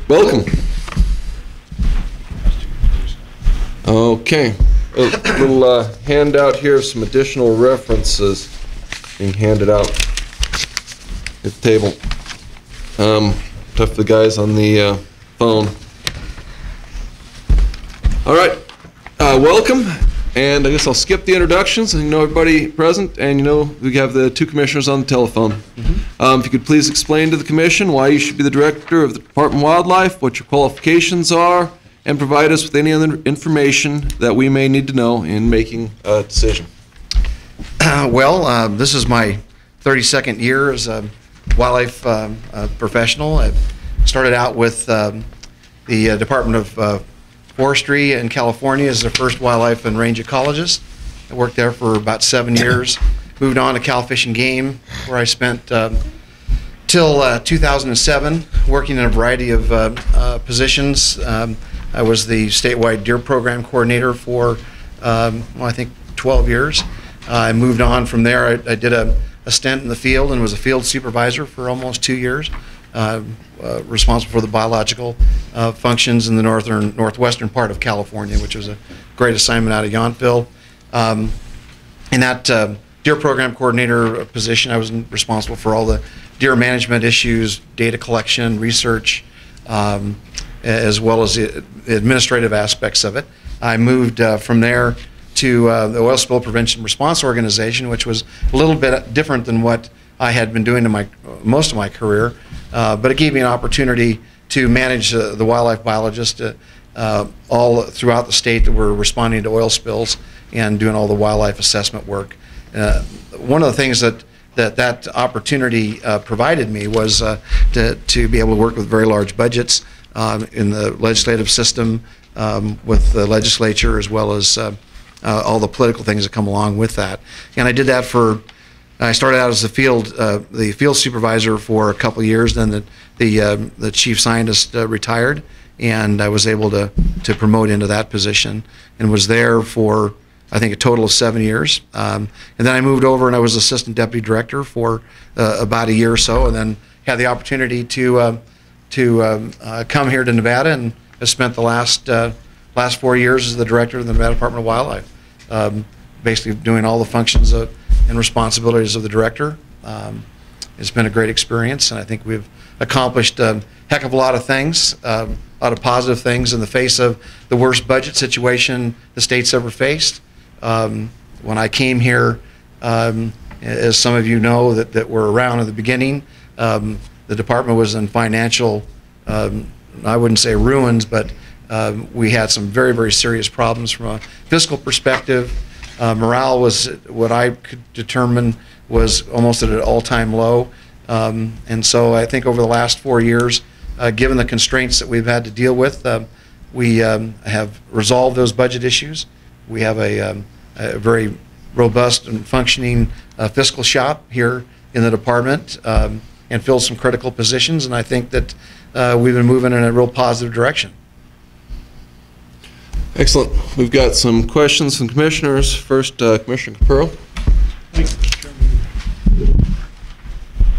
Welcome. Okay, a little handout here of some additional references being handed out at the table. Tough for the guys on the phone. All right, welcome, and I guess I'll skip the introductions. And you know everybody present, and you know we have the two commissioners on the telephone. If you could please explain to the commission why you should be the director of the Department of Wildlife, what your qualifications are, and provide us with any other information that we may need to know in making a decision. This is my 32nd year as a wildlife professional. I started out with the Department of Forestry in California as the first wildlife and range ecologist. I worked there for about 7 years. Moved on to Cal Fish and Game, where I spent till 2007 working in a variety of positions. I was the statewide deer program coordinator for, I think, 12 years. I moved on from there. I did a stint in the field and was a field supervisor for almost 2 years, responsible for the biological functions in the northwestern part of California, which was a great assignment out of Yountville. In that deer program coordinator position, I was responsible for all the deer management issues, data collection, research, as well as the administrative aspects of it. I moved from there to the Oil Spill Prevention Response Organization, which was a little bit different than what I had been doing in most of my career, but it gave me an opportunity to manage the wildlife biologists all throughout the state that were responding to oil spills and doing all the wildlife assessment work. One of the things that opportunity provided me was to be able to work with very large budgets in the legislative system, with the legislature, as well as all the political things that come along with that. And I did that I started out as the field supervisor for a couple of years. Then the chief scientist retired, and I was able to promote into that position, and was there for, I think, a total of 7 years. And then I moved over and I was assistant deputy director for about a year or so, and then had the opportunity to come here to Nevada, and have spent the last 4 years as the director of the Nevada Department of Wildlife, basically doing all the functions and responsibilities of the director. It's been a great experience, and I think we've accomplished a heck of a lot of things, a lot of positive things in the face of the worst budget situation the state's ever faced. When I came here, as some of you know that were around at the beginning, the department was in financial, I wouldn't say ruins, but we had some very, very serious problems from a fiscal perspective. Morale was, what I could determine, was almost at an all-time low. And so I think over the last 4 years, given the constraints that we've had to deal with, we have resolved those budget issues. We have a very robust and functioning fiscal shop here in the department, and filled some critical positions, and I think that we've been moving in a real positive direction. Excellent. We've got some questions from commissioners. First, Commissioner Capurro. Thank you, Mr. Chairman.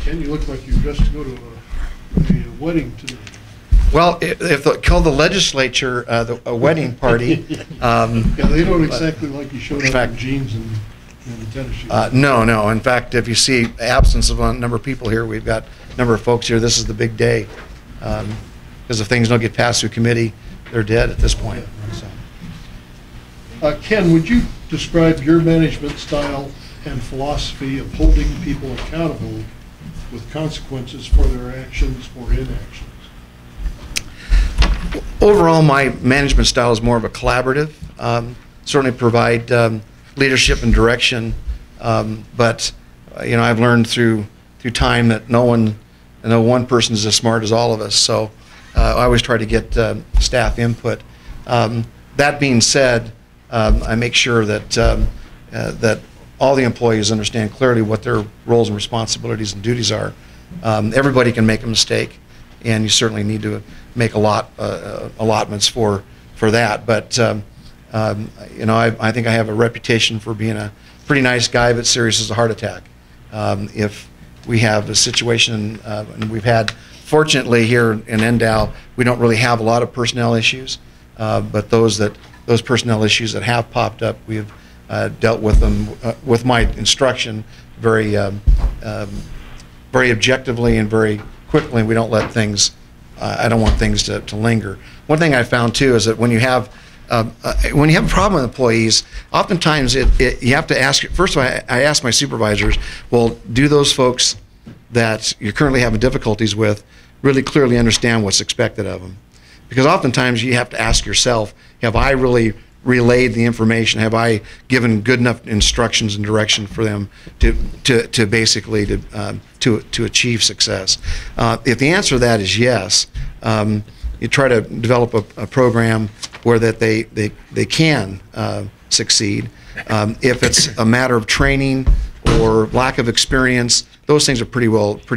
Ken, you look like you're dressed to go to a wedding today. Well, if they call the legislature a wedding party. Yeah, they don't exactly like you showed up in jeans and the tennis shoes. No. In fact, if you see absence of a number of people here, we've got a number of folks here. This is the big day. Because if things don't get passed through committee, they're dead at this point. So. Ken, would you describe your management style and philosophy of holding people accountable with consequences for their actions or inactions? Overall, my management style is more of a collaborative. Certainly provide leadership and direction, but I've learned through time that no one person is as smart as all of us. So I always try to get staff input. That being said, I make sure that all the employees understand clearly what their roles and responsibilities and duties are. Everybody can make a mistake, and you certainly need to make allotments for that. But I think I have a reputation for being a pretty nice guy, but serious as a heart attack. If we have a situation, and we've had Fortunately, here in NDOW, we don't really have a lot of personnel issues, but those personnel issues that have popped up, we've dealt with them with my instruction very objectively and very quickly. We don't let things. I don't want things to linger. One thing I found too is that when you have a problem with employees, oftentimes you have to ask. First of all, I ask my supervisors, well, do those folks that you're currently having difficulties with really clearly understand what's expected of them? Because oftentimes you have to ask yourself, have I really relayed the information? Have I given good enough instructions and direction for them to basically to achieve success? If the answer to that is yes, you try to develop a program where that they can succeed. If it's a matter of training or lack of experience, those things are pretty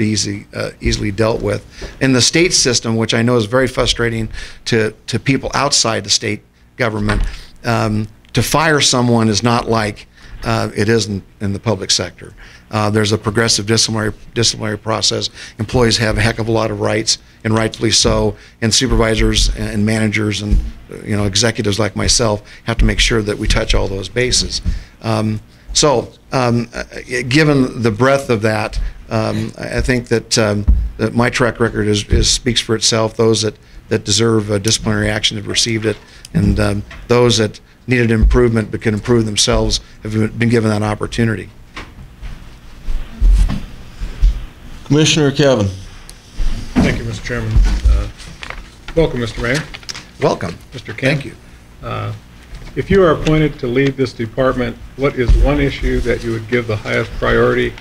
easily dealt with. In the state system, which I know is very frustrating to people outside the state government, to fire someone is not like it is in the public sector. There's a progressive disciplinary process. Employees have a heck of a lot of rights, and rightfully so. And supervisors and managers and executives like myself have to make sure that we touch all those bases. Given the breadth of that, I think that my track record speaks for itself. Those that deserve disciplinary action have received it, and those that needed improvement but can improve themselves have been given that opportunity. Commissioner Kevin. Thank you, Mr. Chairman. Welcome, Mr. Mayor. Welcome. Mr. Ken. Thank you. If you are appointed to lead this department, what is one issue that you would give the highest priority,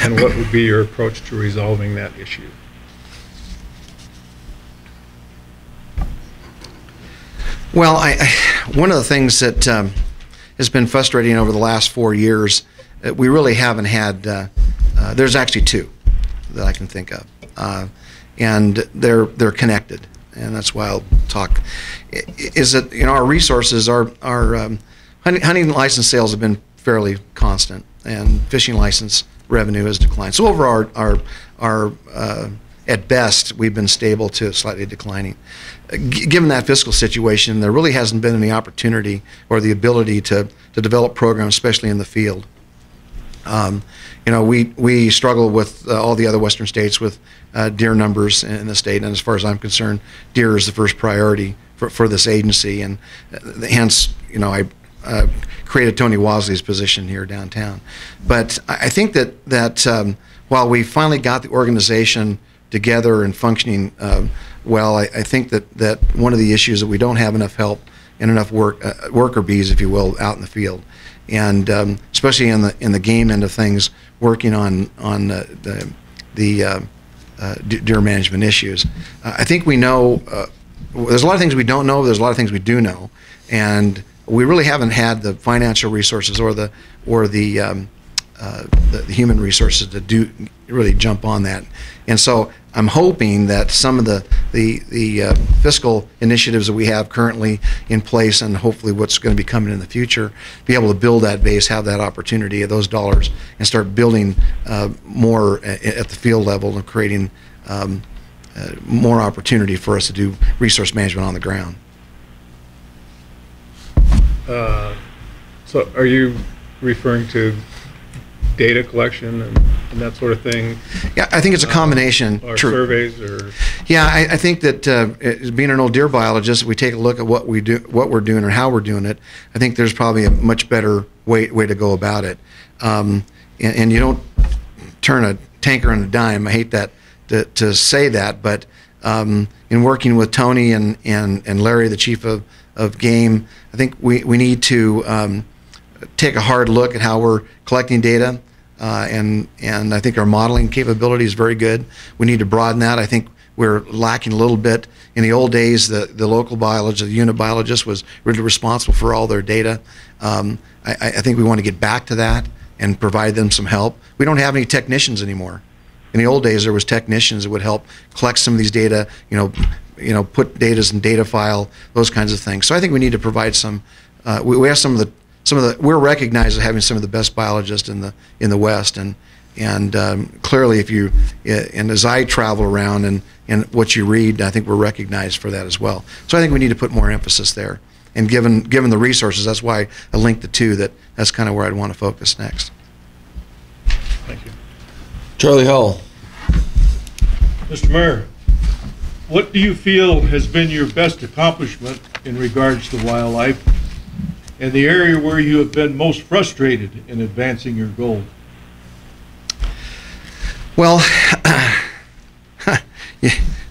and what would be your approach to resolving that issue? Well, one of the things that has been frustrating over the last 4 years, we really haven't had, there's actually two that I can think of, and they're connected, and that's why I'll talk, is that our resources, our hunting license sales have been fairly constant, and fishing license revenue has declined. So over our at best, we've been stable to slightly declining. Given that fiscal situation, there really hasn't been any opportunity or the ability to develop programs, especially in the field. We struggle with all the other western states with deer numbers in the state, and as far as I'm concerned, deer is the first priority for this agency, and hence, I created Tony Wasley's position here downtown. But I think that while we finally got the organization together and functioning well, I think that one of the issues that we don't have enough help and enough worker bees, if you will, out in the field, and especially in the game end of things, working on the deer management issues. I think we know there's a lot of things we don't know. There's a lot of things we do know, and we really haven't had the financial resources or the human resources to really jump on that. And so I'm hoping that some of the fiscal initiatives that we have currently in place, and hopefully what's going to be coming in the future, be able to build that base, have that opportunity of those dollars, and start building more at the field level and creating more opportunity for us to do resource management on the ground. So are you referring to data collection and that sort of thing? Yeah, I think it's a combination. Or True. Surveys, or? Yeah, I think that being an old deer biologist, if we take a look at what we're doing and how we're doing it, I think there's probably a much better way to go about it. And you don't turn a tanker on a dime. I hate that to say that, but in working with Tony and Larry, the chief of game, I think we need to take a hard look at how we're collecting data, and I think our modeling capability is very good. We need to broaden that. I think we're lacking a little bit. In the old days, the local biologist, the unit biologist, was really responsible for all their data. I think we want to get back to that and provide them some help. We don't have any technicians anymore. In the old days, there was technicians that would help collect some of these data, put data in data file, those kinds of things. So I think we need to provide some. We have some of the. We're recognized as having some of the best biologists in the West, and clearly, and as I travel around and what you read, I think we're recognized for that as well. So I think we need to put more emphasis there. And given the resources, that's why I linked the two, that's kind of where I'd want to focus next. Thank you. Charlie Howell. Mr. Mayor, what do you feel has been your best accomplishment in regards to wildlife, and the area where you have been most frustrated in advancing your goal? Well,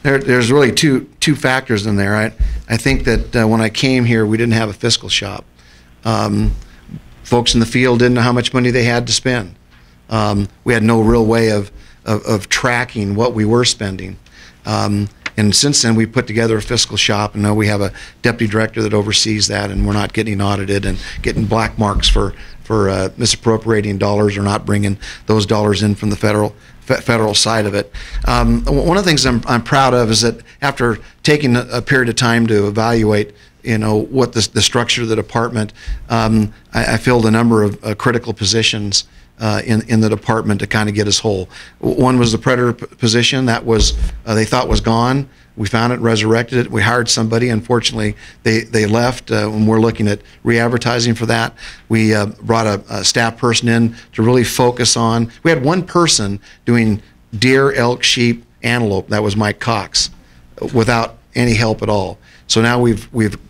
there's really two factors in there. I think that when I came here, we didn't have a fiscal shop. Folks in the field didn't know how much money they had to spend. We had no real way of tracking what we were spending. And since then, we put together a fiscal shop, and now we have a deputy director that oversees that, and we're not getting audited and getting black marks for misappropriating dollars or not bringing those dollars in from the federal side of it. One of the things I'm proud of is that after taking a period of time to evaluate, what the structure of the department, I filled a number of critical positions in the department to kind of get us whole. One was the predator position that was they thought was gone. We found it, resurrected it. We hired somebody. Unfortunately, they left. When we're looking at re-advertising for that, we brought a staff person in to really focus on. We had one person doing deer, elk, sheep, antelope. That was Mike Cox, without any help at all. So now we're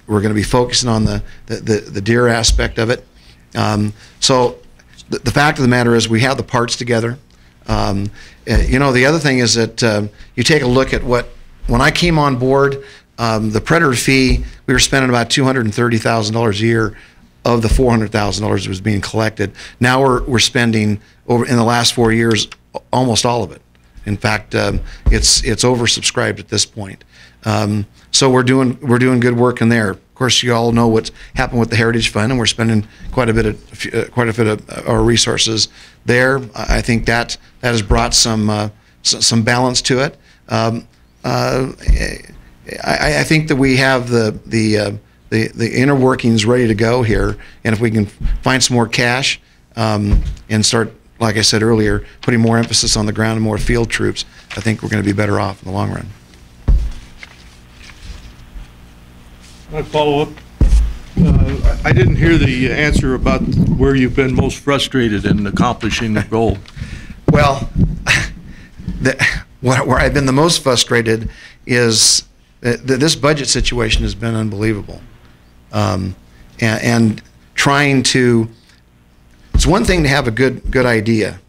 going to be focusing on the deer aspect of it. So the fact of the matter is we have the parts together. The other thing is that you take a look at when I came on board, the predator fee, we were spending about $230,000 a year of the $400,000 that was being collected. Now we're spending in the last 4 years almost all of it. In fact, it's oversubscribed at this point. So we're doing good work in there. Of course, you all know what's happened with the Heritage Fund, and we're spending quite a bit of our resources there. I think that has brought some balance to it. I think that we have the inner workings ready to go here, and if we can find some more cash and start, like I said earlier, putting more emphasis on the ground and more field troops, I think we're going to be better off in the long run. My follow-up. I didn't hear the answer about where you've been most frustrated in accomplishing the goal. Well, where I've been the most frustrated is this budget situation has been unbelievable. And trying to, it's one thing to have a good idea,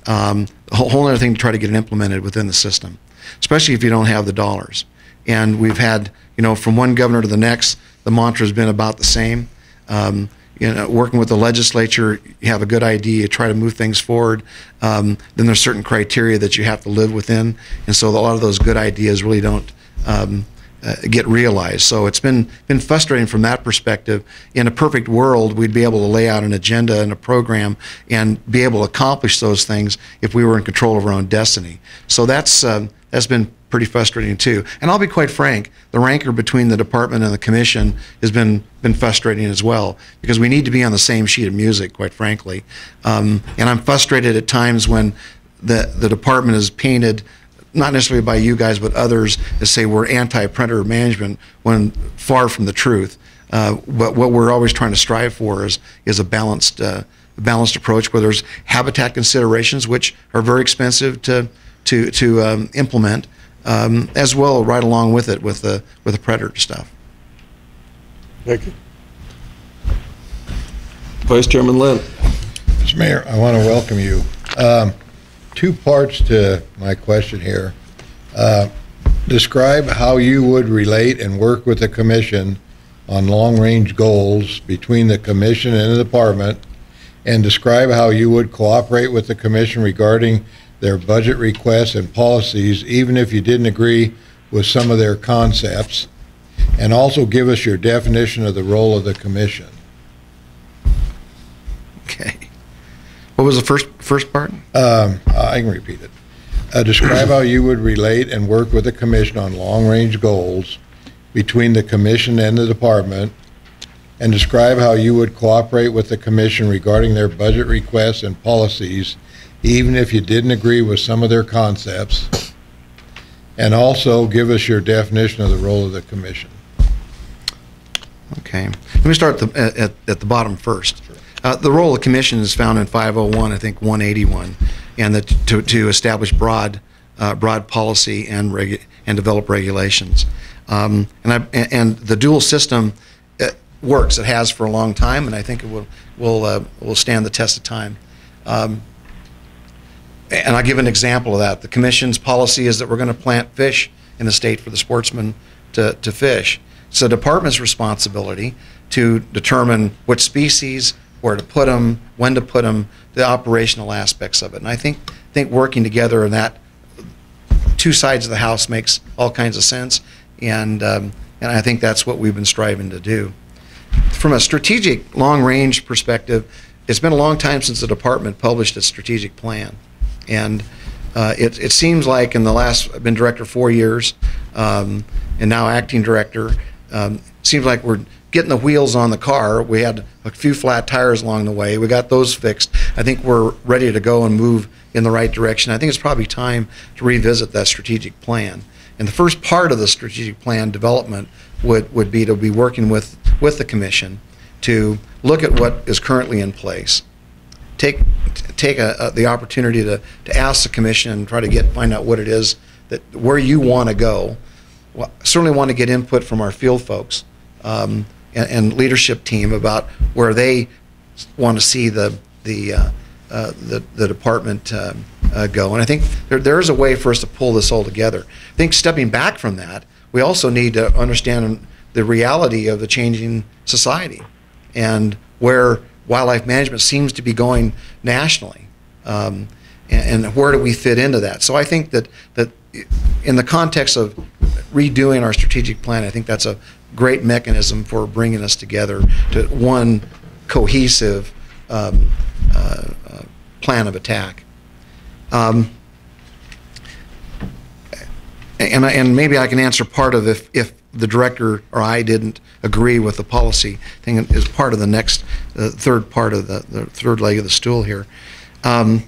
a whole other thing to try to get it implemented within the system, especially if you don't have the dollars. And we've had, from one governor to the next, the mantra has been about the same. Working with the legislature, you have a good idea, you try to move things forward. Then there's certain criteria that you have to live within, and so a lot of those good ideas really don't get realized. So it's been frustrating from that perspective. In a perfect world, we'd be able to lay out an agenda and a program and be able to accomplish those things if we were in control of our own destiny. So that's been pretty frustrating too. And I'll be quite frank, the rancor between the department and the commission has been frustrating as well, because we need to be on the same sheet of music, quite frankly. And I'm frustrated at times when the department is painted, not necessarily by you guys, but others, that say we're anti-predator management, when far from the truth. But what we're always trying to strive for is a balanced approach, where there's habitat considerations, which are very expensive to implement, as well right along with it with the predator stuff. Thank you. Vice Chairman Lynn. Mr. Mayor, I want to welcome you. Two parts to my question here. Describe how you would relate and work with the commission on long-range goals between the commission and the department, and describe how you would cooperate with the commission regarding their budget requests and policies, even if you didn't agree with some of their concepts, and also give us your definition of the role of the commission. Okay. What was the first part? I can repeat it. Describe how you would relate and work with the commission on long-range goals between the commission and the department, and describe how you would cooperate with the commission regarding their budget requests and policies, even if you didn't agree with some of their concepts. And also give us your definition of the role of the commission. Okay. Let me start at the bottom first. The role of the commission is found in 501, I think 181, and that to establish broad policy and develop regulations. And the dual system works. It has for a long time, and I think it will stand the test of time. And I'll give an example of that. The commission's policy is that we're going to plant fish in the state for the sportsmen to fish. It's the department's responsibility to determine which species, where to put them, when to put them, the operational aspects of it. And I think working together in that two sides of the house makes all kinds of sense, and I think that's what we've been striving to do. From a strategic long-range perspective, it's been a long time since the department published its strategic plan. And it seems like in the last, I've been director 4 years, and now acting director, seems like we're getting the wheels on the car. We had a few flat tires along the way. We got those fixed. I think we're ready to go and move in the right direction. I think it's probably time to revisit that strategic plan. And the first part of the strategic plan development would be to be working with the commission to look at what is currently in place. Take the opportunity to ask the commission and try to find out what it is where you want to go. Well, certainly want to get input from our field folks and leadership team about where they want to see the department go. And I think there is a way for us to pull this all together. I think stepping back from that, we also need to understand the reality of the changing society and where wildlife management seems to be going nationally, and where do we fit into that? So I think that in the context of redoing our strategic plan, I think that's a great mechanism for bringing us together to one cohesive plan of attack. And maybe I can answer part of if the director or I didn't agree with the policy thing is part of the next third part of the third leg of the stool here. You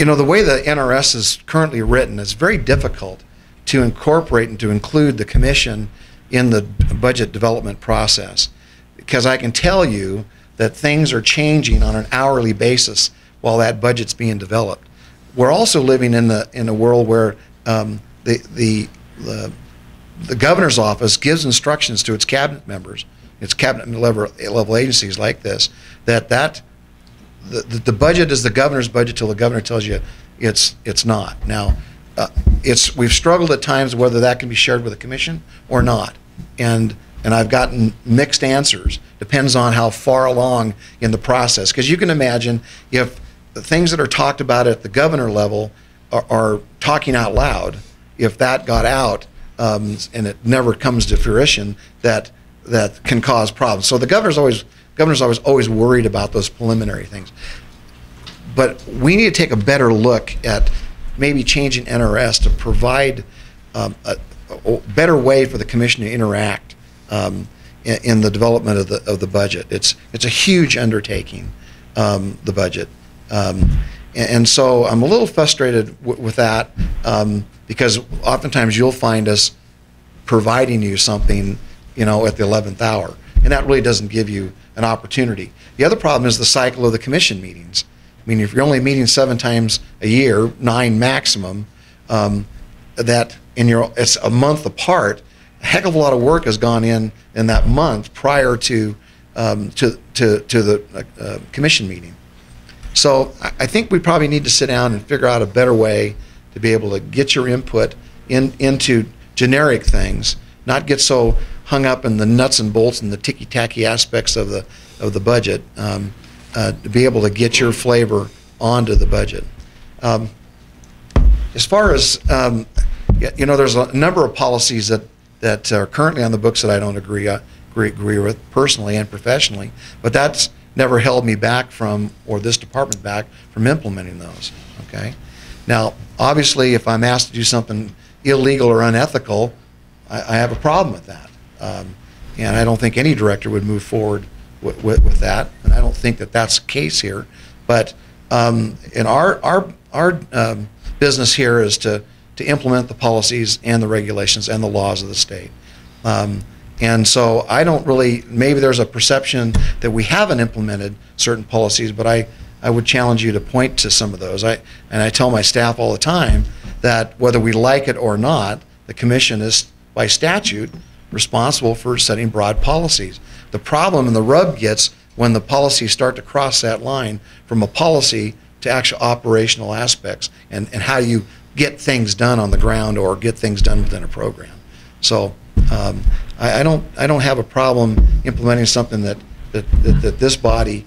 know, the way the NRS is currently written, it's very difficult to incorporate and to include the commission in the budget development process, because I can tell you that things are changing on an hourly basis while that budget's being developed. We're also living in a world where the governor's office gives instructions to its cabinet members, its cabinet level agencies like this, that the budget is the governor's budget till the governor tells you it's not. Now, we've struggled at times whether that can be shared with the commission or not, and I've gotten mixed answers. Depends on how far along in the process, because you can imagine if the things that are talked about at the governor level are talking out loud, if that got out and it never comes to fruition, that can cause problems. So the governor's always worried about those preliminary things. But we need to take a better look at maybe changing NRS to provide a better way for the commission to interact in the development of the budget. It's a huge undertaking, the budget. And so I'm a little frustrated with that, because oftentimes you'll find us providing you something, you know, at the 11th hour, and that really doesn't give you an opportunity. The other problem is the cycle of the commission meetings. I mean, if you're only meeting 7 times a year, 9 maximum, it's a month apart, a heck of a lot of work has gone in that month prior to the commission meeting. So I think we probably need to sit down and figure out a better way to be able to get your input into generic things, not get so hung up in the nuts and bolts and the ticky-tacky aspects of the budget, to be able to get your flavor onto the budget. As far as, you know, there's a number of policies that are currently on the books that I don't agree with personally and professionally, but that's never held me back from, or this department back from implementing those, okay? Now, obviously, if I'm asked to do something illegal or unethical, I have a problem with that. And I don't think any director would move forward with that, and I don't think that that's the case here. But in our business here is to to implement the policies and the regulations and the laws of the state. And so I don't really, maybe there's a perception that we haven't implemented certain policies, but I would challenge you to point to some of those. And I tell my staff all the time that whether we like it or not, the commission is, by statute, responsible for setting broad policies. The problem and the rub gets when the policies start to cross that line from a policy to actual operational aspects and how you get things done on the ground or get things done within a program. So I don't have a problem implementing something that this body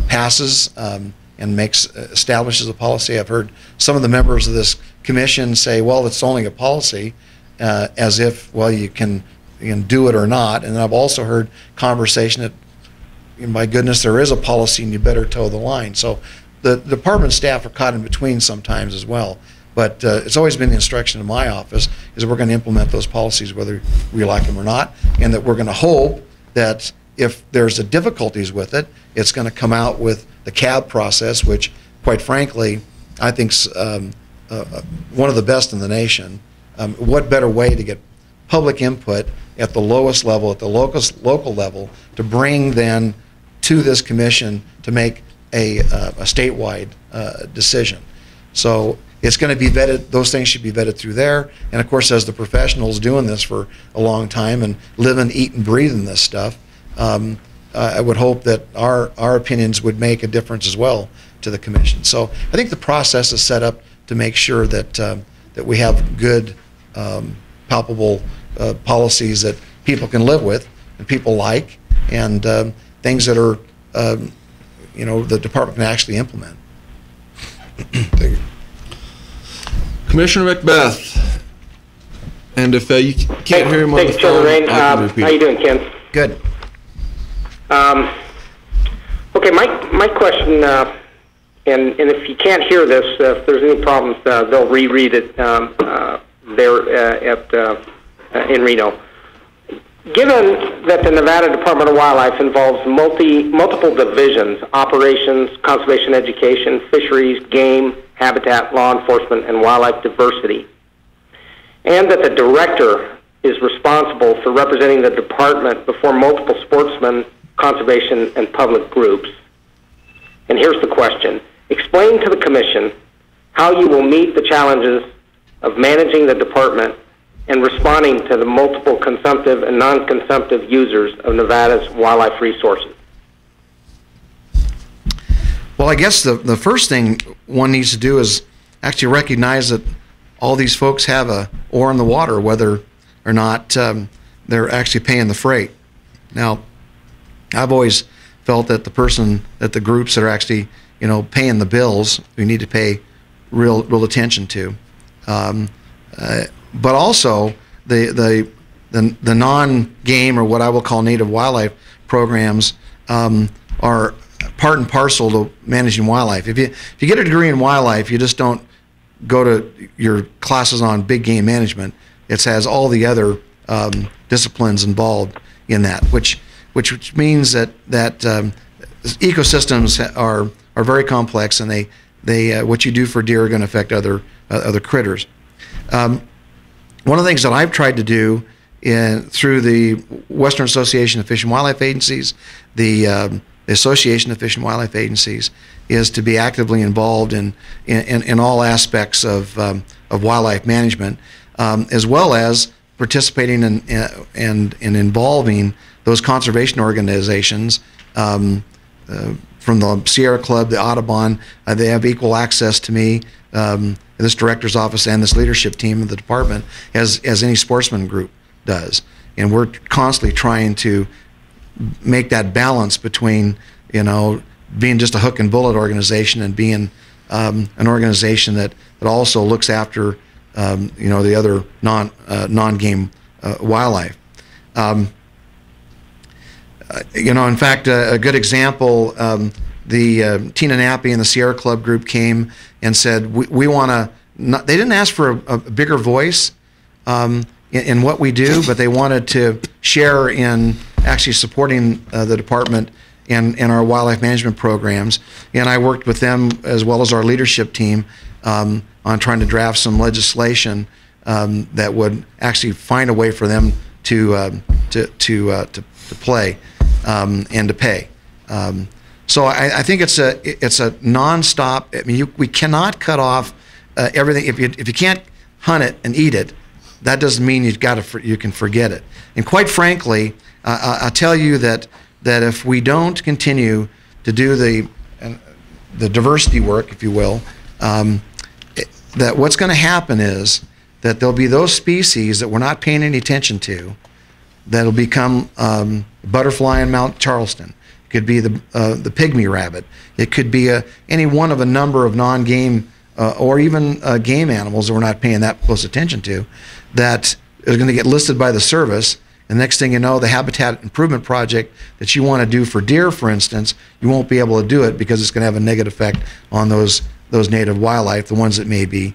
passes and establishes a policy. I've heard some of the members of this commission say, well, it's only a policy, as if, well, you can do it or not. And I've also heard conversation that, my goodness, there is a policy and you better toe the line. So the department staff are caught in between sometimes as well. But it's always been the instruction in my office is that we're going to implement those policies whether we like them or not, and that we're going to hope that if there's difficulties with it, it's going to come out with the CAB process, which, quite frankly, I think's one of the best in the nation. What better way to get public input at the lowest level, at the local level, to bring then to this commission to make a statewide decision. So it's going to be vetted, those things should be vetted through there. And of course, as the professionals doing this for a long time and living, eating, breathing this stuff, I would hope that our opinions would make a difference as well to the commission. So I think the process is set up to make sure that that we have good, palpable policies that people can live with and people like, and things that are, the department can actually implement. Thank you. Commissioner Macbeth, and if you can't hear him on the phone, I can repeat. How you doing, Ken? Good. Okay, my question, and if you can't hear this, if there's any problems, they'll reread it in Reno. Given that the Nevada Department of Wildlife involves multiple divisions, operations, conservation education, fisheries, game, habitat, law enforcement, and wildlife diversity, and that the director is responsible for representing the department before multiple sportsmen, conservation, and public groups. And here's the question. Explain to the commission how you will meet the challenges of managing the department and responding to the multiple consumptive and non-consumptive users of Nevada's wildlife resources. Well, I guess the first thing one needs to do is actually recognize that all these folks have a oar in the water, whether or not they're actually paying the freight. Now, I've always felt that the groups that are actually, paying the bills, we need to pay real attention to. But also the non-game, or what I will call native wildlife programs, are part and parcel to managing wildlife. If you get a degree in wildlife, you just don't go to your classes on big game management. It has all the other disciplines involved in that, which means that ecosystems are very complex, and they what you do for deer are going to affect other critters. One of the things that I've tried to do through the Western Association of Fish and Wildlife Agencies, the Association of Fish and Wildlife Agencies, is to be actively involved in all aspects of wildlife management, as well as participating and involving those conservation organizations. From the Sierra Club, the Audubon, they have equal access to me, this director's office, and this leadership team of the department, as any sportsman group does. And we're constantly trying to make that balance between, being just a hook and bullet organization and being an organization that also looks after, the other non-game wildlife. In fact, a good example, the Tina Nappy and the Sierra Club group came and said, we want to, they didn't ask for a bigger voice in what we do, but they wanted to share in actually supporting the department and our wildlife management programs. And I worked with them, as well as our leadership team, trying to draft some legislation that would actually find a way for them to play and to pay. So I think it's a nonstop. I mean, we cannot cut off everything. If you can't hunt it and eat it, that doesn't mean you can forget it. And quite frankly, I'll tell you that if we don't continue to do the diversity work, if you will, that what's going to happen is that there'll be those species that we're not paying any attention to that'll become butterfly in Mount Charleston. It could be the pygmy rabbit. It could be any one of a number of non-game or even game animals that we're not paying that close attention to that is going to get listed by the service. And next thing you know, the habitat improvement project that you want to do for deer, for instance, you won't be able to do it because it's going to have a negative effect on those native wildlife, the ones that may be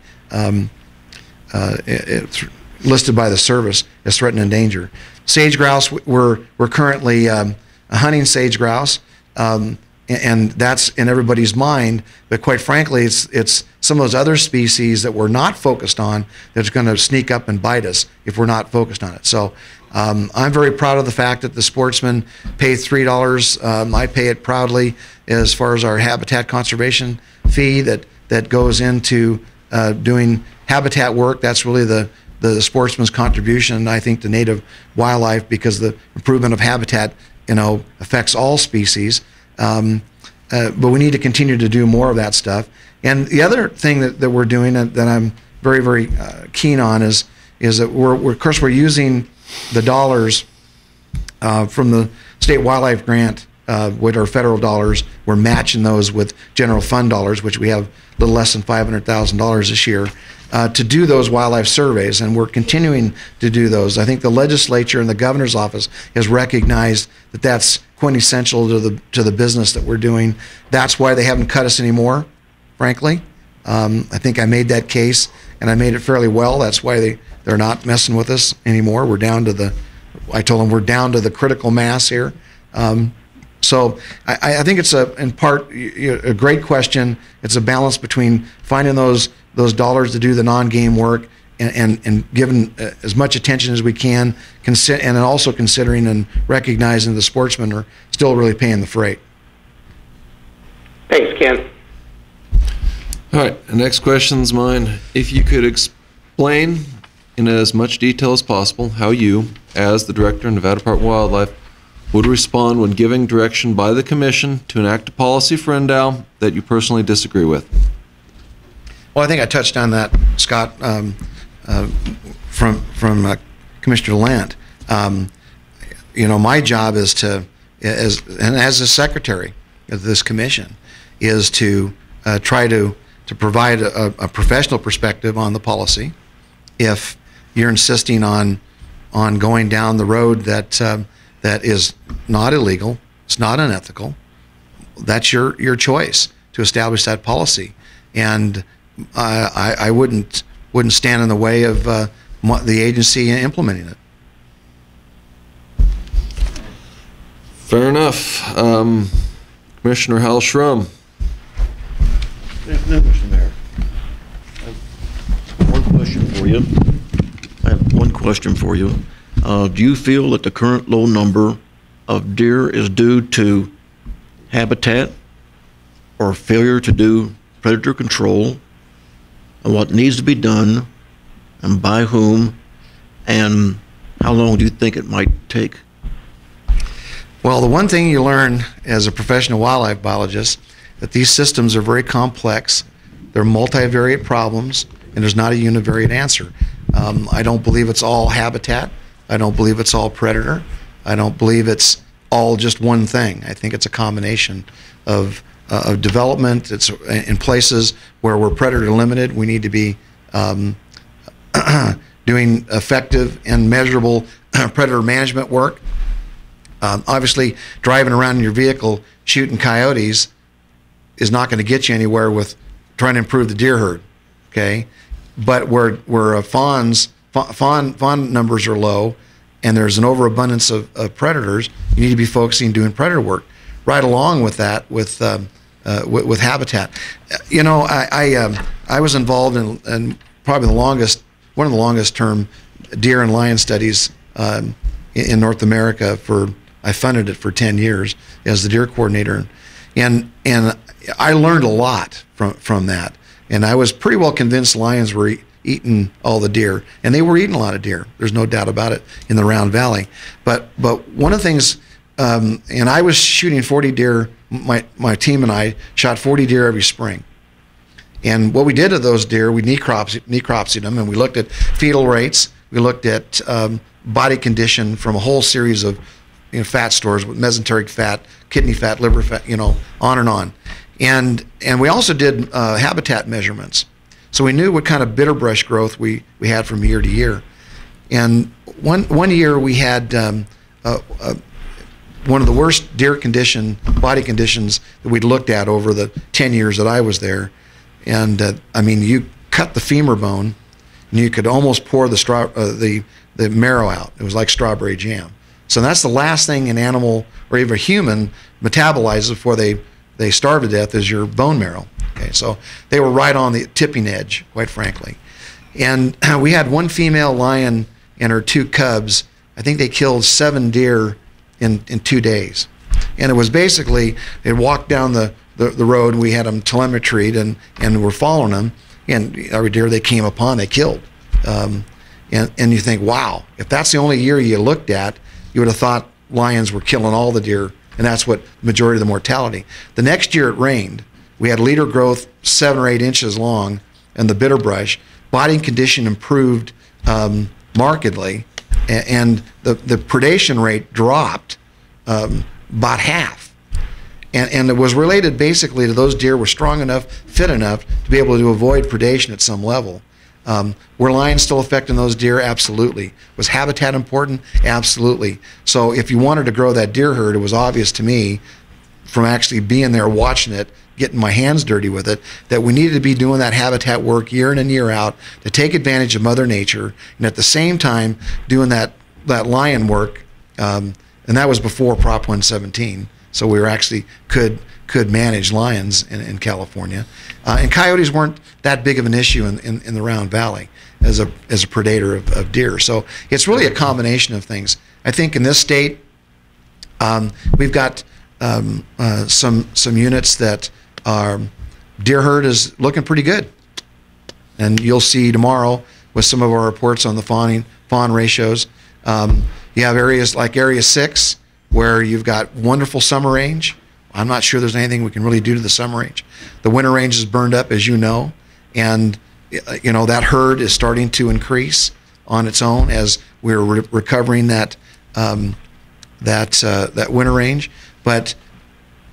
listed by the service as threatened and endangered. Sage grouse, we're currently hunting sage grouse, and that's in everybody's mind. But quite frankly, it's some of those other species that we're not focused on that's going to sneak up and bite us if we're not focused on it. So I'm very proud of the fact that the sportsmen pay $3. I pay it proudly as far as our habitat conservation fee that goes into doing habitat work. That's really the sportsman's contribution, I think, to native wildlife, because the improvement of habitat, affects all species. But we need to continue to do more of that stuff. And the other thing that we're doing that I'm very, very keen on is that we're of course, we're using the dollars from the state wildlife grant with our federal dollars. We're matching those with general fund dollars, which we have a little less than $500,000 this year, to do those wildlife surveys, and we're continuing to do those. I think the legislature and the governor's office has recognized that that's quintessential to the business that we're doing. That's why they haven't cut us anymore, frankly. I think I made that case, and I made it fairly well. That's why they're not messing with us anymore. We're down to I told them we're down to the critical mass here. So I think it's in part a great question. It's a balance between finding those dollars to do the non-game work and giving as much attention as we can, and also considering and recognizing the sportsmen are still really paying the freight. Thanks, Ken. All right, the next question's mine. If you could explain in as much detail as possible how you, as the Director of Nevada Department of Wildlife, would respond when giving direction by the Commission to enact a policy for NDOW that you personally disagree with. Well, I think I touched on that, Scott, from Commissioner Lant. My job is as a secretary of this commission, is to try to provide a professional perspective on the policy. If you're insisting on going down the road that is not illegal, it's not unethical, that's your choice to establish that policy. And I wouldn't stand in the way of the agency implementing it. Fair enough. Commissioner Hal Schrum. Good afternoon, Mr. Mayor. I have one question for you. Do you feel that the current low number of deer is due to habitat or failure to do predator control, and what needs to be done, and by whom, and how long do you think it might take? Well, the one thing you learn as a professional wildlife biologist, that these systems are very complex. They're multivariate problems, and there's not a univariate answer. I don't believe it's all habitat. I don't believe it's all predator. I don't believe it's all just one thing. I think it's a combination of development. It's in places where we're predator limited. We need to be doing effective and measurable predator management work. Obviously, driving around in your vehicle shooting coyotes is not going to get you anywhere with trying to improve the deer herd. Okay, but where fawn numbers are low and there's an overabundance of predators, you need to be focusing doing predator work. Right along with that, with with habitat. You know, I was involved in probably one of the longest term deer and lion studies in North America. I funded it for 10 years as the deer coordinator, and I learned a lot from that. And I was pretty well convinced lions were eating all the deer, and they were eating a lot of deer. There's no doubt about it in the Round Valley. But one of the things, and I was shooting 40 deer. My team and I shot 40 deer every spring. And what we did to those deer, we necropsied them, and we looked at fetal rates. We looked at body condition from a whole series of fat stores with mesenteric fat, kidney fat, liver fat, on and on. And we also did habitat measurements. So we knew what kind of bitter brush growth we had from year to year. And one year we had one of the worst deer body conditions that we'd looked at over the 10 years that I was there. And I mean, you cut the femur bone, and you could almost pour the marrow out. It was like strawberry jam. So that's the last thing an animal or even a human metabolizes before they starve to death is your bone marrow. Okay, so they were right on the tipping edge, quite frankly. And we had one female lion and her 2 cubs. I think they killed 7 deer in 2 days. And it was basically, they walked down the road, and we had them telemetried, and we're following them, and every deer they came upon, they killed. And you think, wow, if that's the only year you looked at, you would have thought lions were killing all the deer, and that's what the majority of the mortality. The next year it rained. We had leader growth 7 or 8 inches long, and the bitter brush. Body condition improved markedly, and the predation rate dropped about half. And it was related basically to those deer were strong enough, fit enough to be able to avoid predation at some level. Were lions still affecting those deer? Absolutely. Was habitat important? Absolutely. So if you wanted to grow that deer herd, it was obvious to me from actually being there watching it, getting my hands dirty with it, that we needed to be doing that habitat work year in and year out to take advantage of Mother Nature, and at the same time doing that lion work, and that was before Prop 117. So we were actually could manage lions in California, and coyotes weren't that big of an issue in the Round Valley as a predator of deer. So it's really a combination of things. I think in this state, we've got some units that our deer herd is looking pretty good, and you'll see tomorrow with some of our reports on the fawn ratios. You have areas like Area 6 where you've got wonderful summer range. I'm not sure there's anything we can really do to the summer range. The winter range is burned up, as you know, and that herd is starting to increase on its own as we're recovering that winter range. But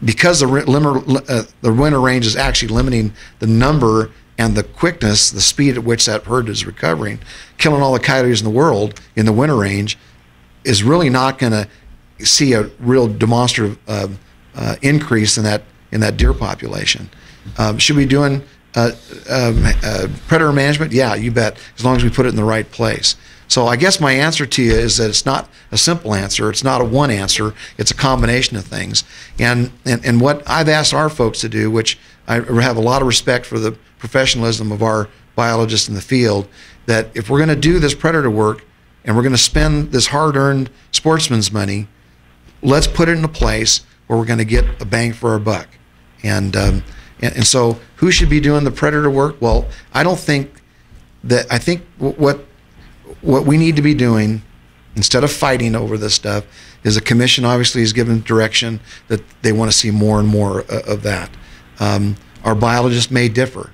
because the winter range is actually limiting the number and the quickness, the speed at which that herd is recovering, killing all the coyotes in the world in the winter range is really not going to see a real demonstrative increase in that deer population. Should we be doing predator management? Yeah, you bet, as long as we put it in the right place. So I guess my answer to you is that it's not a simple answer. It's not a one answer. It's a combination of things. And what I've asked our folks to do, which I have a lot of respect for the professionalism of our biologists in the field, that if we're going to do this predator work and we're going to spend this hard-earned sportsman's money, let's put it in a place where we're going to get a bang for our buck. And so who should be doing the predator work? Well, I think what we need to be doing, instead of fighting over this stuff, is the commission obviously has given direction that they want to see more and more of that. Our biologists may differ,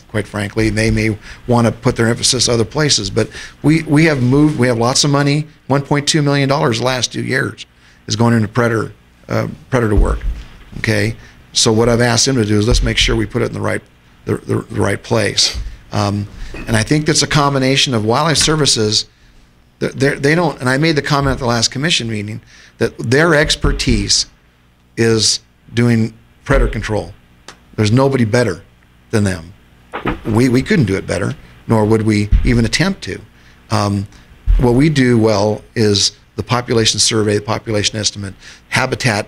quite frankly. They may want to put their emphasis other places, but we have lots of money. $1.2 million the last 2 years is going into predator work. Okay, so what I've asked them to do is let's make sure we put it in the right place. And I think that's a combination of wildlife services. They don't, and I made the comment at the last commission meeting that their expertise is doing predator control. There's nobody better than them. We couldn't do it better, nor would we even attempt to. What we do well is the population survey, the population estimate, habitat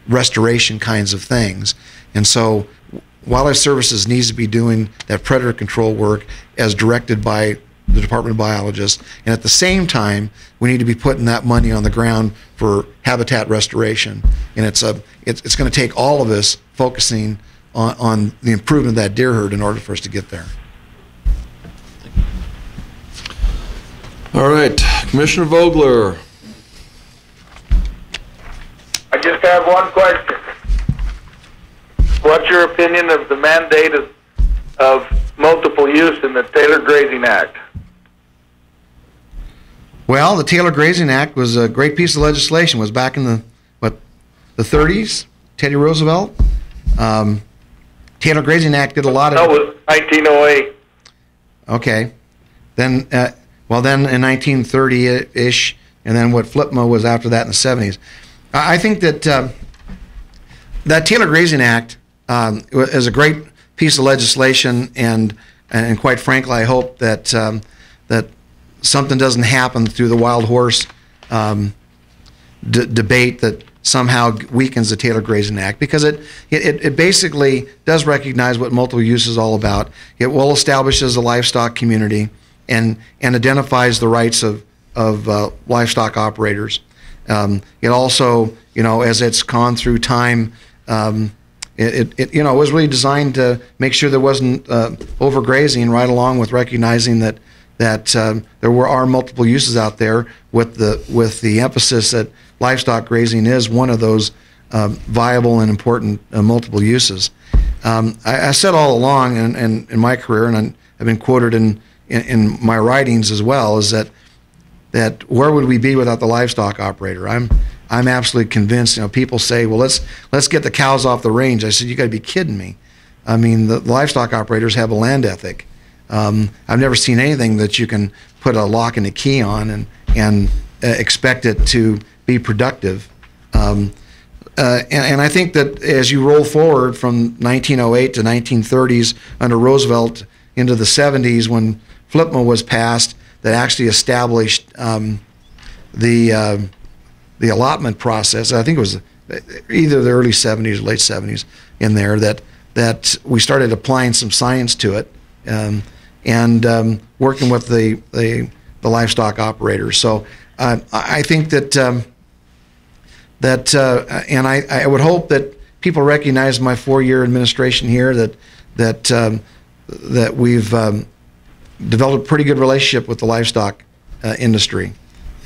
restoration kinds of things. And so Wildlife Services needs to be doing that predator control work as directed by the Department of Biologists, and at the same time, we need to be putting that money on the ground for habitat restoration. And it's going to take all of us focusing on the improvement of that deer herd in order for us to get there. All right, Commissioner Vogler. I just have one question. What's your opinion of the mandate of multiple use in the Taylor Grazing Act? Well, the Taylor Grazing Act was a great piece of legislation. It was back in the 30s, Teddy Roosevelt. Taylor Grazing Act did a lot of... No, it was 1908. Okay. Then, then in 1930-ish, and then what FLPMA was after that in the 70s. I think that that Taylor Grazing Act is a great piece of legislation, and quite frankly, I hope that that something doesn't happen through the wild horse debate that somehow weakens the Taylor Grazing Act, because it basically does recognize what multiple use is all about. It well establishes a livestock community and identifies the rights of livestock operators. It also, as it's gone through time, it was really designed to make sure there wasn't overgrazing, right along with recognizing that there are multiple uses out there, with the emphasis that livestock grazing is one of those viable and important multiple uses. I said all along in my career, and I've been quoted in my writings as well, is that where would we be without the livestock operator? I'm absolutely convinced. People say, well, let's get the cows off the range. I said, you got to be kidding me. I mean, the livestock operators have a land ethic. I've never seen anything that you can put a lock and a key on and expect it to be productive. And I think that as you roll forward from 1908 to 1930s under Roosevelt into the 70s, when FLPMA was passed, that actually established the allotment process. I think it was either the early 70s or late 70s in there that we started applying some science to it, and working with the livestock operators. So I think that and I would hope that people recognize my 4-year administration here that we've developed a pretty good relationship with the livestock industry.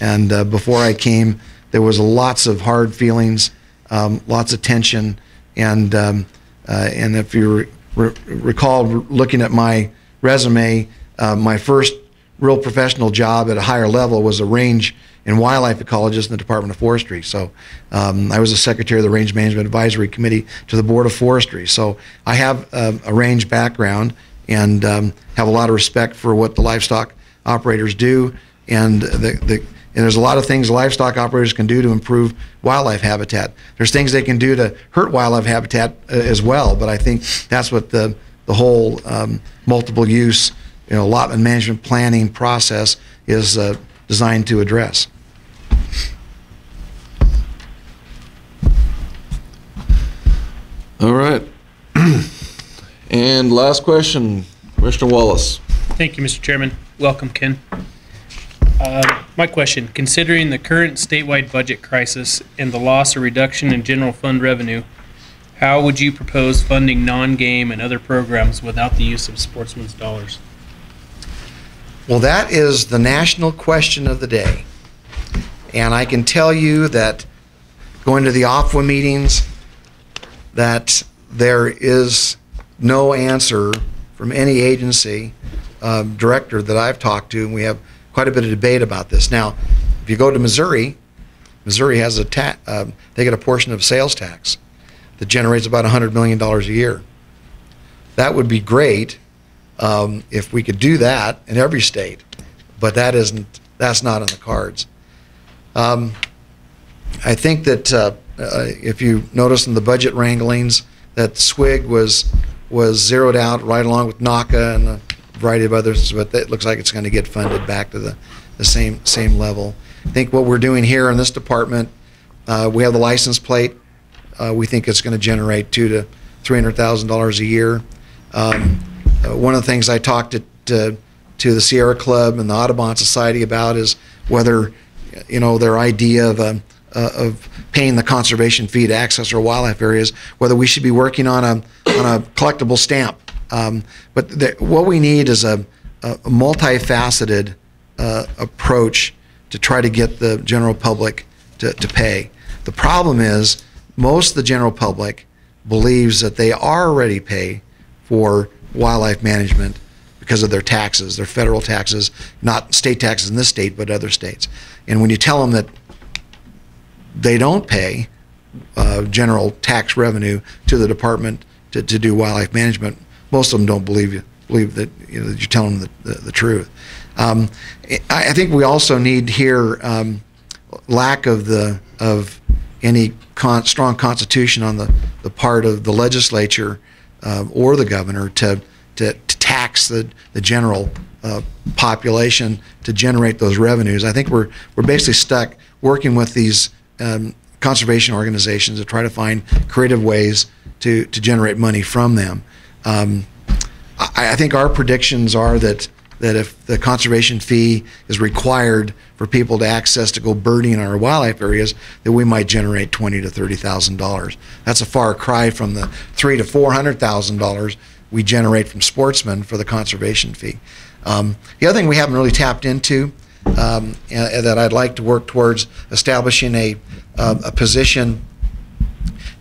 And before I came, there was lots of hard feelings, lots of tension, and if you recall looking at my resume, my first real professional job at a higher level was a range and wildlife ecologist in the Department of Forestry. So I was the secretary of the Range Management Advisory Committee to the Board of Forestry. So I have a range background, and have a lot of respect for what the livestock operators do, and there's a lot of things livestock operators can do to improve wildlife habitat. There's things they can do to hurt wildlife habitat as well, but I think that's what the whole multiple use, allotment management planning process is designed to address. All right. And last question, Commissioner Wallace. Thank you, Mr. Chairman. Welcome, Ken. My question, considering the current statewide budget crisis and the loss or reduction in general fund revenue, how would you propose funding non-game and other programs without the use of sportsman's dollars? Well, that is the national question of the day. And I can tell you that going to the OFWA meetings, that there is no answer from any agency director that I've talked to, and we have quite a bit of debate about this. Now, if you go to Missouri has they get a portion of sales tax that generates about $100 million a year. That would be great if we could do that in every state, but that's not on the cards. I think that if you notice in the budget wranglings, that SWIG was zeroed out right along with NACA and a variety of others, but it looks like it's going to get funded back to the same level. I think what we're doing here in this department, we have the license plate we think it's going to generate $200,000 to $300,000 a year. One of the things I talked to the Sierra Club and the Audubon Society about is whether, their idea of paying the conservation fee to access our wildlife areas, whether we should be working on a collectible stamp. But what we need is a multifaceted approach to try to get the general public to pay. The problem is most of the general public believes that they already pay for wildlife management because of their taxes, their federal taxes, not state taxes in this state, but other states. And when you tell them that they don't pay general tax revenue to the department to do wildlife management, most of them don't believe that, that you're telling them the truth. I think we also need here lack of any strong constitution on the part of the legislature or the governor to tax the general population to generate those revenues. I think we're basically stuck working with these conservation organizations to try to find creative ways to generate money from them. I think our predictions are that if the conservation fee is required for people to access to go birding in our wildlife areas, that we might generate $20,000 to $30,000. That's a far cry from the $300,000 to $400,000 we generate from sportsmen for the conservation fee. The other thing we haven't really tapped into that I'd like to work towards establishing a position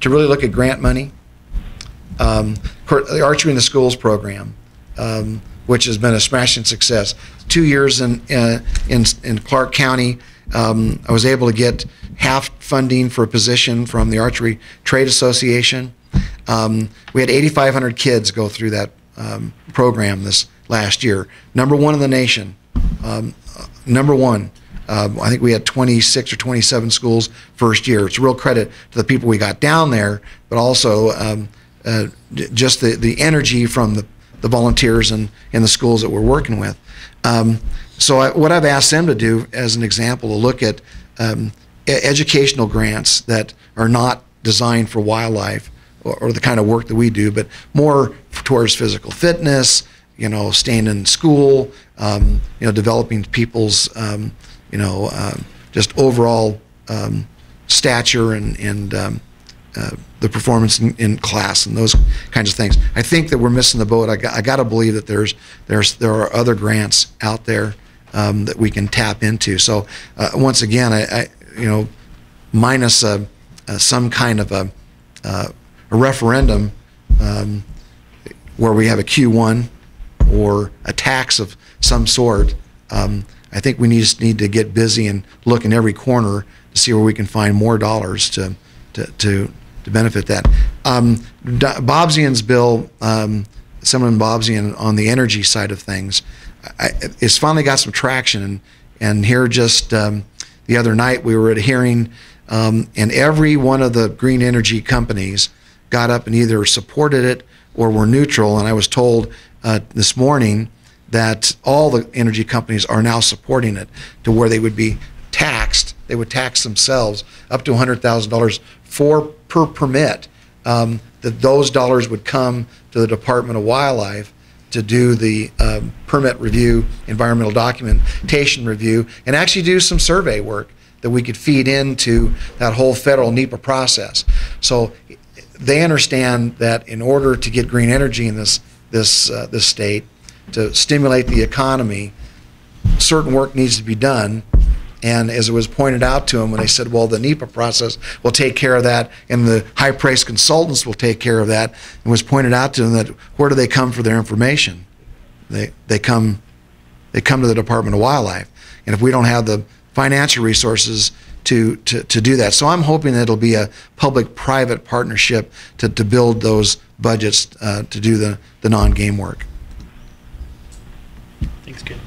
to really look at grant money. The Archery in the Schools program, which has been a smashing success. 2 years in Clark County, I was able to get half funding for a position from the Archery Trade Association. We had 8,500 kids go through that program this last year. #1 in the nation. #1. I think we had 26 or 27 schools first year. It's a real credit to the people we got down there, but also just the energy from the volunteers and the schools that we're working with. What I've asked them to do, as an example, to look at educational grants that are not designed for wildlife or the kind of work that we do, but more towards physical fitness, staying in school, developing people's, just overall stature and the performance in class and those kinds of things. I think that we're missing the boat. I got to believe that there are other grants out there that we can tap into. So once again, I minus some kind of a referendum where we have a Q1 or a tax of some sort, I think we just need to get busy and look in every corner to see where we can find more dollars to benefit that. Bobzian's bill, Senator Bobzian, on the energy side of things, it's finally got some traction. And here just the other night we were at a hearing, and every one of the green energy companies got up and either supported it or were neutral. And I was told this morning that all the energy companies are now supporting it to where they would be taxed. They would tax themselves up to $100,000 per permit. That those dollars would come to the Department of Wildlife to do the permit review, environmental documentation review, and actually do some survey work that we could feed into that whole federal NEPA process. So they understand that in order to get green energy in this state, to stimulate the economy, certain work needs to be done. And as it was pointed out to them when they said, well, the NEPA process will take care of that and the high-priced consultants will take care of that, it was pointed out to them that where do they come for their information? They come to the Department of Wildlife. And if we don't have the financial resources to do that. So I'm hoping that it'll be a public-private partnership to build those budgets to do the non-game work. Thanks, Ken.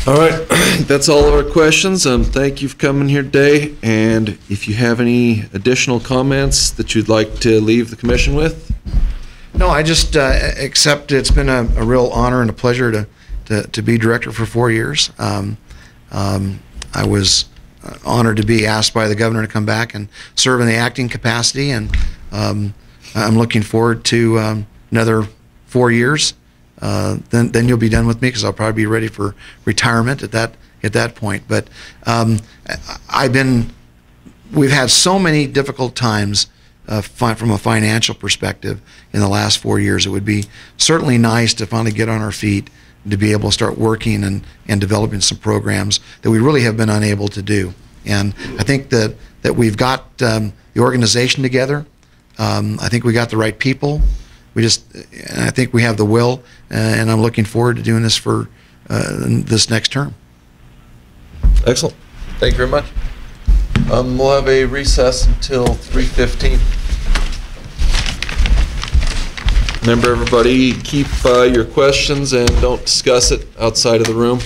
All right, that's all of our questions. Thank you for coming here today. And if you have any additional comments that you'd like to leave the commission with? No, I just accept it's been a real honor and a pleasure to be director for 4 years. I was honored to be asked by the governor to come back and serve in the acting capacity, and I'm looking forward to another 4 years. Then you'll be done with me, because I'll probably be ready for retirement at that point. But we've had so many difficult times from a financial perspective in the last 4 years. It would be certainly nice to finally get on our feet, to be able to start working and developing some programs that we really have been unable to do. And I think that we've got the organization together. I think we got the right people. And I think we have the will, and I'm looking forward to doing this for this next term. Excellent. Thank you very much. We'll have a recess until 3:15. Remember, everybody, keep your questions and don't discuss it outside of the room.